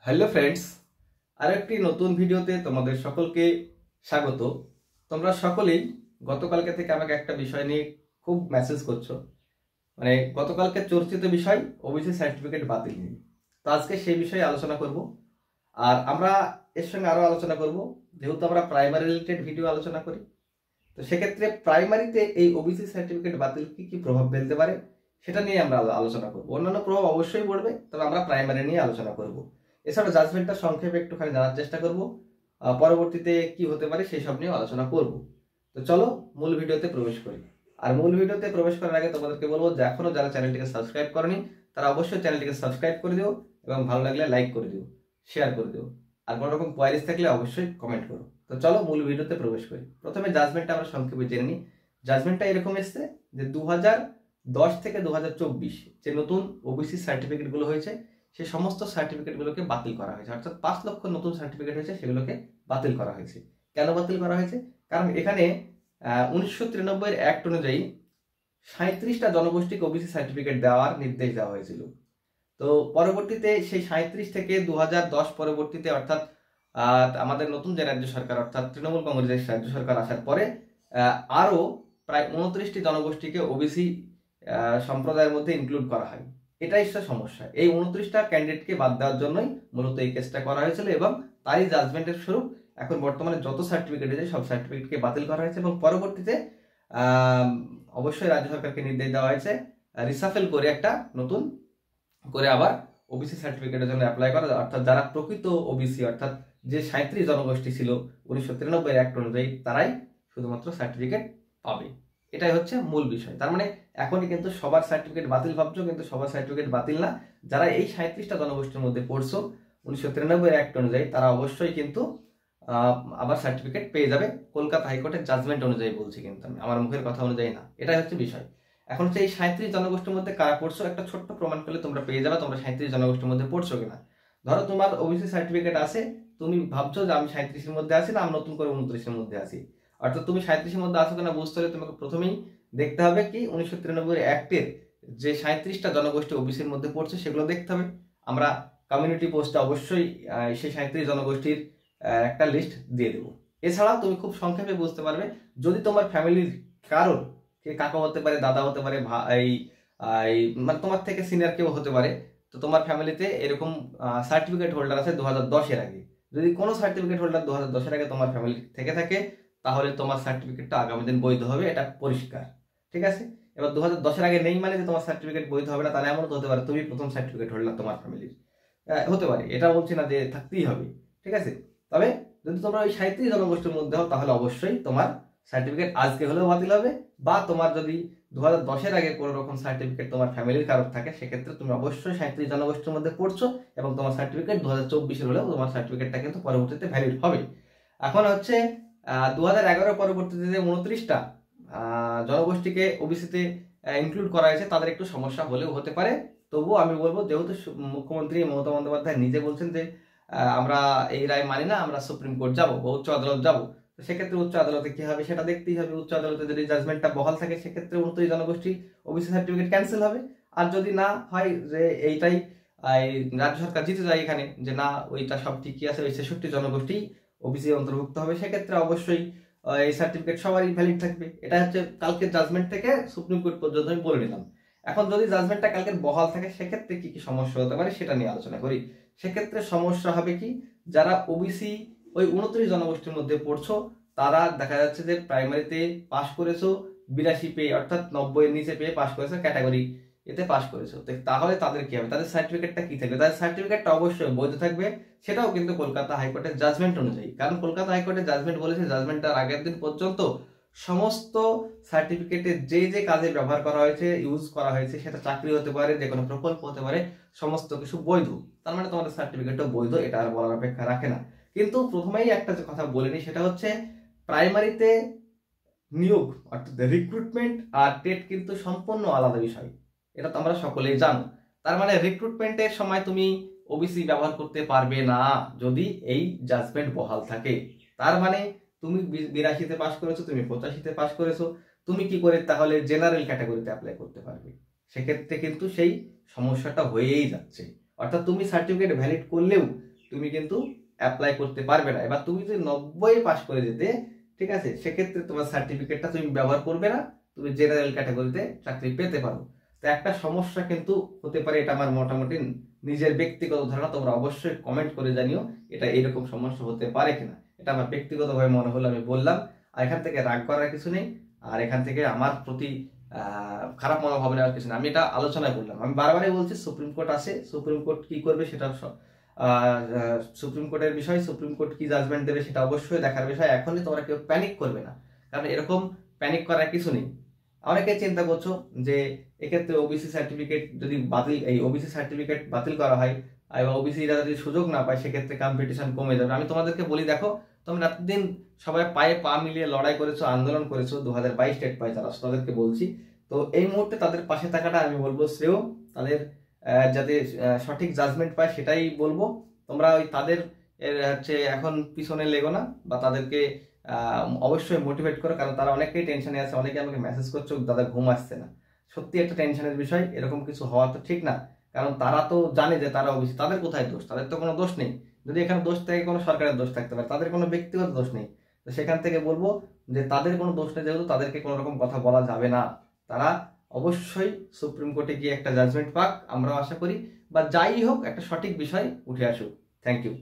Hello friends, আরেকটি নতুন ভিডিওতে তোমাদের সকলকে স্বাগত। তোমরা সকলেই গতকালকে থেকে আমাকে একটা বিষয় নিয়ে খুব মেসেজ করছো, মানে গতকালকে চর্চিত বিষয় ওবিসি সার্টিফিকেট বাতিল নিয়ে। তো আজকে সেই বিষয়ে আলোচনা করব। আর আমরা এর সঙ্গে আরো আলোচনা করব, যেহেতু আমরা প্রাইমারি রিলেটেড ভিডিও আলোচনা করি, তো সেক্ষেত্রে প্রাইমারিতে এই ওবিসি সার্টিফিকেট বাতিল কি কি প্রভাব ফেলতে পারে সেটা নিয়ে আমরা আলোচনা করব। অন্যান্য প্রভাব অবশ্যই পড়বে, তবে আমরা প্রাইমারি নিয়ে আলোচনা করব। এছাড়া জাজমেন্টটা সংক্ষেপে একটুখানি জানার চেষ্টা করব, পরবর্তীতে কি হতে পারে সেই সব নিয়েও আলোচনা করব। তো চলো মূল ভিডিওতে প্রবেশ করি। আর মূল ভিডিওতে প্রবেশ করার আগে তোমাদেরকে বলবো যে এখনো যারা চ্যানেলটিকে সাবস্ক্রাইব করনি তারা অবশ্যই চ্যানেলটিকে সাবস্ক্রাইব করে দিও এবং ভালো লাগলে লাইক করে দিও, শেয়ার করে দিও। আর কোনো রকম কোয়ারিজ থাকলে অবশ্যই কমেন্ট করো। তো চলো মূল ভিডিওতে প্রবেশ করি। প্রথমে জাজমেন্টটা আমরা সংক্ষেপে জেনে নিই। জাজমেন্টটা এরকম এসছে যে 2010 থেকে 2024 যে নতুন ওবিসি সার্টিফিকেটগুলো হয়েছে সেই সমস্ত সার্টিফিকেটগুলোকে বাতিল করা হয়েছে, অর্থাৎ 5 লক্ষ নতুন সার্টিফিকেট হয়েছে সেগুলোকে বাতিল করা হয়েছে। কেন বাতিল করা হয়েছে? কারণ এখানে 1993 অ্যাক্ট অনুযায়ী 37টা জনগোষ্ঠীকে ওবিসি সার্টিফিকেট দেওয়ার নির্দেশ দেওয়া হয়েছিল। তো পরবর্তীতে সেই 37 থেকে 2010 পরবর্তীতে, অর্থাৎ আমাদের নতুন যে রাজ্য সরকার অর্থাৎ তৃণমূল কংগ্রেসের রাজ্য সরকার আসার পরে আরো প্রায় 29টি জনগোষ্ঠীকে ওবিসি সম্প্রদায়ের মধ্যে ইনক্লুড করা হয়। এটাই সমস্যা। এই 29টা ক্যান্ডিডেটকে বাদ দেওয়ার জন্যই মূলত এই কেসটা করা হয়েছিল এবং তারই জাজমেন্টের স্বরূপ এখন বর্তমানে যত সার্টিফিকেট আছে সব সার্টিফিকেটকে বাতিল করা হয়েছে এবং পরবর্তীতে অবশ্যই রাজ্য সরকারকে নির্দেশ দেওয়া হয়েছে রিসাফেল করে একটা নতুন করে আবার ওবিসি সার্টিফিকেটের জন্য অ্যাপ্লাই করা, অর্থাৎ যারা প্রকৃত ওবিসি অর্থাৎ যে 37 জনগোষ্ঠী ছিল 1993 অ্যাক্ট অনুযায়ী তারাই শুধুমাত্র সার্টিফিকেট পাবে। এটাই হচ্ছে মূল বিষয়। তার মানে এখনই কিন্তু সবার সার্টিফিকেট বাতিল ভাবছো, কিন্তু সবার সার্টিফিকেট বাতিল না। যারা এই 37টা জনগোষ্ঠীর মধ্যে পড়ছো 1993 অ্যাক্ট অনুযায়ী তারা অবশ্যই কিন্তু আবার সার্টিফিকেট পেয়ে যাবে কলকাতা হাইকোর্টের জাজমেন্ট অনুযায়ী বলছি, কিন্তু আমি আমার মুখের কথা অনুযায়ী না। এটাই হচ্ছে বিষয়। এখন হচ্ছে এই 37 জনগোষ্ঠীর মধ্যে কারা পড়ছো একটা ছোট্ট প্রমাণ করলে তোমরা পেয়ে যাবে তোমরা 37 জনগোষ্ঠীর মধ্যে পড়ছো কিনা। ধরো তোমার ওবিসি সার্টিফিকেট আছে, তুমি ভাবছো যে আমি 37-এর মধ্যে আছি না আমি নতুন করে 29-এর মধ্যে আছি। অর্থাৎ তুমি 37-এর মধ্যে আছো কিনা বুঝতে হলে তোমাকে প্রথমেই দেখতে হবে কি 1993 অ্যাক্টের যে 37টা জনগোষ্ঠী ওবিসির মধ্যে পড়ছে সেগুলো দেখতে হবে। আমরা কমিউনিটি পোস্টে অবশ্যই সেই 37 জনগোষ্ঠীর একটা লিস্ট দিয়ে দেবো। এছাড়া তুমি খুব সংক্ষেপে বুঝতে পারবে যদি তোমার ফ্যামিলির কারোর, কে কাকা হতে পারে, দাদা হতে পারে, ভাই, মানে তোমার থেকে সিনিয়র কেউ হতে পারে, তো তোমার ফ্যামিলিতে এরকম সার্টিফিকেট হোল্ডার আছে 2010-এর আগে। যদি কোনো সার্টিফিকেট হোল্ডার 2010-এর আগে তোমার ফ্যামিলি থেকে থাকে তাহলে তোমার সার্টিফিকেটটা আগামী দিন বৈধ হবে, এটা পরিষ্কার। ঠিক আছে? এবার 2010-এর আগে নেই মানে যে তোমার সার্টিফিকেট বৈধ হবে না, তাহলে এমন হতে পারে তুমি প্রথম সার্টিফিকেট হোল্ডার তোমার ফ্যামিলির, হতে পারে। এটা বলছি না যে থাকতেই হবে, ঠিক আছে? তবে যদি তোমরা ওই 37 জনগোষ্ঠীর মধ্যে হও তাহলে অবশ্যই তোমার সার্টিফিকেট আজকে হলেও বাতিল হবে, বা তোমার যদি 2010-এর আগে কোনো রকম সার্টিফিকেট তোমার ফ্যামিলির কারোর থাকে সেক্ষেত্রে তুমি অবশ্যই 37 জনগোষ্ঠীর মধ্যে পড়ছো এবং তোমার সার্টিফিকেট 2024-এর হলেও তোমার সার্টিফিকেটটা কিন্তু পরবর্তীতে ভ্যালিড হবে। এখন হচ্ছে 2011 পরবর্তীতে যে 29টা জনগোষ্ঠীকে ওবিসিতে ইনক্লুড করা হয়েছে তাদের একটু সমস্যা হলেও হতে পারে। তবুও আমি বলবো, যেহেতু মুখ্যমন্ত্রী মমতা বন্দ্যোপাধ্যায় নিজে বলছেন যে আমরা এই রায় মানি না, আমরা সুপ্রিম কোর্ট যাবো বা উচ্চ আদালত যাবো, তো সেক্ষেত্রে উচ্চ আদালতে কি হবে সেটা দেখতেই হবে। উচ্চ আদালতে যদি জাজমেন্টটা বহাল থাকে সেক্ষেত্রে 29 জনগোষ্ঠী ওবিসি সার্টিফিকেট ক্যান্সেল হবে। আর যদি না হয় যে এইটাই রাজ্য সরকার জিতে যায় এখানে যে না ওইটা সব ঠিকই আছে, ওই 66 জনগোষ্ঠী ওবিসি অন্তর্ভুক্ত হবে, সেক্ষেত্রে অবশ্যই এই সার্টিফিকেট সবারই ভ্যালিড থাকবে। এটা হচ্ছে কালকের জাজমেন্ট থেকে সুপ্রিম কোর্ট পর্যন্ত আমি বলে নিলাম। এখন যদি জাজমেন্টটা কালকের বহাল থাকে সেক্ষেত্রে কি কি সমস্যা হতে পারে সেটা নিয়ে আলোচনা করি। সেক্ষেত্রে সমস্যা হবে কি, যারা ওবিসি ওই 29 জনগোষ্ঠীর মধ্যে পড়ছো তারা দেখা যাচ্ছে যে প্রাইমারিতে পাশ করেছো 82 পেয়ে, অর্থাৎ 90-এর নিচে পেয়ে পাশ করেছো, ক্যাটাগরি এতে পাশ করেছো, তাহলে তাদের কি হবে? তাদের সার্টিফিকেটটা কি থাকবে? তাদের সার্টিফিকেটটা অবশ্যই বৈধ থাকবে, সেটাও কিন্তু কলকাতা হাইকোর্টের জাজমেন্ট অনুযায়ী। কারণ কলকাতা হাইকোর্টের জাজমেন্ট বলেছে জাজমেন্টটার আগের দিন পর্যন্ত সমস্ত সার্টিফিকেটে যে যে কাজে ব্যবহার করা হয়েছে, ইউজ করা হয়েছে, সেটা চাকরি হতে পারে, যে কোনো প্রকল্প হতে পারে, সমস্ত কিছু বৈধ। তার মানে তোমাদের সার্টিফিকেটও বৈধ, এটা আর বলার অপেক্ষা রাখে না। কিন্তু প্রথমেই একটা যে কথা বলিনি সেটা হচ্ছে প্রাইমারিতে নিয়োগ অর্থাৎ রিক্রুটমেন্ট আর টেট কিন্তু সম্পূর্ণ আলাদা বিষয়, এটা তোমরা সকলেই জানো। তার মানে রিক্রুটমেন্টের সময় তুমি ওবিসি ব্যবহার করতে পারবে না যদি এই জাজমেন্ট বহাল থাকে। তার মানে তুমি 82-তে পাস করেছো, তুমি 85-তে পাস করেছো, তুমি কি করে তাহলে জেনারেল ক্যাটাগরিতে অ্যাপ্লাই করতে পারবে? সেক্ষেত্রে কিন্তু সেই সমস্যাটা হয়েই যাচ্ছে। অর্থাৎ তুমি সার্টিফিকেট ভ্যালিড করলেও তুমি কিন্তু অ্যাপ্লাই করতে পারবে না। এবার তুমি যদি 90 পাস করে যেতে, ঠিক আছে, সেক্ষেত্রে তোমার সার্টিফিকেটটা তুমি ব্যবহার করবে না, তুমি জেনারেল ক্যাটাগরিতে চাকরি পেতে পারো। তো একটা সমস্যা কিন্তু হতে পারে, এটা আমার মোটামুটি নিজের ব্যক্তিগত ধারণা, তোমরা অবশ্যই কমেন্ট করে জানিও এটা এরকম সমস্যা হতে পারে কিনা। এটা আমার ব্যক্তিগতভাবে মনে হলো, আমি বললাম। আর এখান থেকে রাগ করার কিছু নেই, আর এখান থেকে আমার প্রতি খারাপ মনোভাব নেওয়ার কিছু নেই। আমি এটা আলোচনা করলাম। আমি বারবারই বলছি, সুপ্রিম কোর্ট আছে, সুপ্রিম কোর্ট কি করবে সেটা সুপ্রিম কোর্টের বিষয়, সুপ্রিম কোর্ট কি জাজমেন্ট দেবে সেটা অবশ্যই দেখার বিষয়। এখনই তোমরা কেউ প্যানিক করবে না, কারণ এরকম প্যানিক করার কিছু নেই। অনেকে চিন্তা করছো যে এক্ষেত্রে ওবিসি সার্টিফিকেট যদি বাতিল, এই ওবিসি সার্টিফিকেট বাতিল করা হয় এবং ওবিসিরা যদি সুযোগ না পায়, সেক্ষেত্রে কম্পিটিশন কমে যাবে। আমি তোমাদেরকে বলি, দেখো, তোমরা এতদিন সবাই পায়ে পা মিলিয়ে লড়াই করেছো, আন্দোলন করেছো, 2022 ডেট পাই যারা, তাদেরকে বলছি, তো এই মুহূর্তে তাদের পাশে থাকাটা আমি বলবো শ্রেয়। তাদের যাতে সঠিক জাজমেন্ট পায় সেটাই বলবো। তোমরা ওই তাদের হচ্ছে এখন পিছনে লেগো না, বা তাদেরকে অবশ্যই মোটিভেট করো, কারণ তারা অনেকেই টেনশনে আছে। অনেকে আমাকে মেসেজ করছো, দাদা ঘুম আসছে না। সত্যি একটা টেনশনের বিষয়, এরকম কিছু হওয়া তো ঠিক না, কারণ তারা তো জানে যে তারা অবশ্যই, তাদের কোথায় দোষ? তাদের তো কোনো দোষ নেই। যদি এখানে দোষ থাকে, কোনো সরকারের দোষ থাকতে পারে, তাদের কোনো ব্যক্তিগত দোষ নেই। তো সেখান থেকে বলবো যে তাদের কোনো দোষ নেই, যেহেতু তাদেরকে কোনো রকম কথা বলা যাবে না। তারা অবশ্যই সুপ্রিম কোর্টে গিয়ে একটা জাজমেন্ট পাক, আমরাও আশা করি, বা যাই হোক একটা সঠিক বিষয় উঠে আসুক। Thank you.